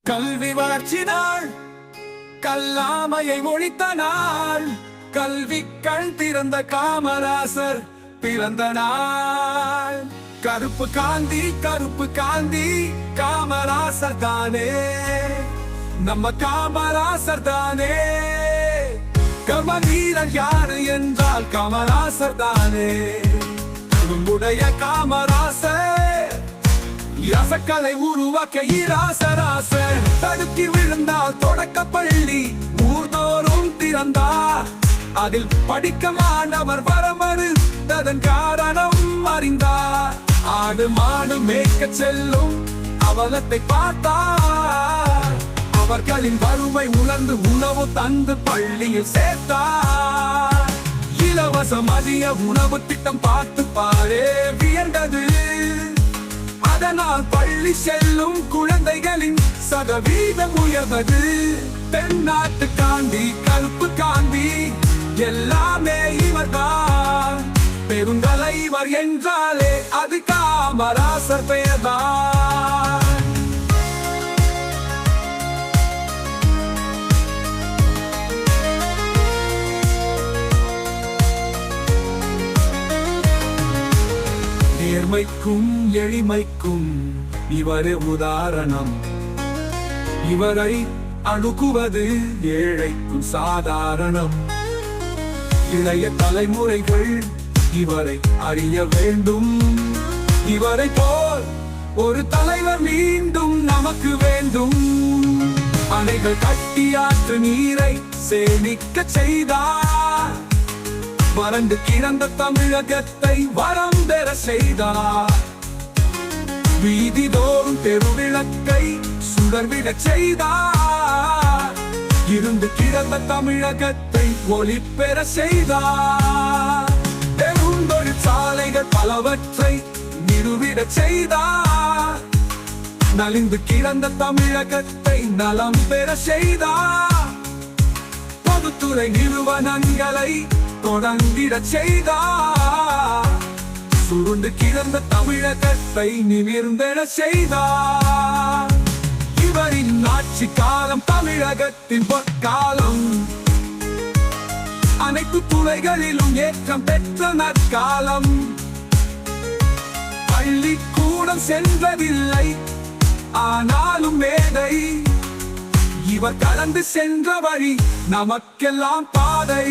கல்வி வளர்ச்சி நாள், கல்லாமையை ஒழித்த நாள், கல்வி கண் திறந்த காமராசர் பிறந்த நாள். கருப்பு காந்தி கருப்பு காந்தி காமராசர் தானே, நம்ம காமராசர் தானே. கர்ம வீரர் யாரு என்றால் காமராசர் தானே. நம்முடைய காமராசர் ரசக்கலை உருவாக்க ஈராசராசர். தடுக்கி விழுந்தால் தொடக்க பள்ளி ஊர்தோறும் திறந்தார். அதில் படிக்க மாணவர் வரமறுத்ததன் காரணம் அறிந்தார். ஆடு மாடு மேய்க்க செல்லும் அவலத்தை பார்த்தார். அவர்களின் வறுமை உணர்ந்து உணவு தந்து பள்ளியில் சேர்த்தார். இலவச மதிய உணவு திட்டம் பார்த்து பாரே வியந்தது. அதனால் பள்ளி செல்லும் குழந்தைகளின் சதவீதம் உயர்வது. தென்னாட்டு காந்தி கருப்பு காந்தி எல்லாமே இவர்தான். பெருந்தலைவர் என்றாலே அது காமராசர் பெயர்தான். நேர்மைக்கும் எளிமைக்கும் இவரே உதாரணம். இவரை அணுகுவது ஏழைக்கும் சாதாரணம். இளைய தலைமுறைகள் இவரை அறிய வேண்டும். இவரை போல் ஒரு தலைவர் மீண்டும் நமக்கு வேண்டும். அணைகள் கட்டி ஆற்று நீரை சேமிக்க செய்தார். வறண்டு கிடந்த தமிழகத்தை வரம் பெற செய்தார். வீதிதோறும் பெருவிளக்கை சுடர்விட செய்தார். இருந்து கிடந்த தமிழகத்தை ஒளி பெற செய்தார். பெருந்தொழிற்சாலைகள் பலவற்றை நிறுவிட செய்தார். நலிந்து கிடந்த தமிழகத்தை நலம் பெற செய்தார். பொதுத்துறை நிறுவனங்களை தொடங்கிட செய்தார். சுருண்டு கிடந்த தமிழகத்தை நிமிர்ந்தெழ செய்தார். இவரின் ஆட்சி காலம் தமிழகத்தின் பொற்காலம். அனைத்து துறைகளிலும் ஏற்றம் பெற்ற நற்காலம். பள்ளிக்கூடம் சென்றதில்லை ஆனாலும் மேதை. இவர் கடந்து சென்ற வழி நமக்கெல்லாம் பாதை.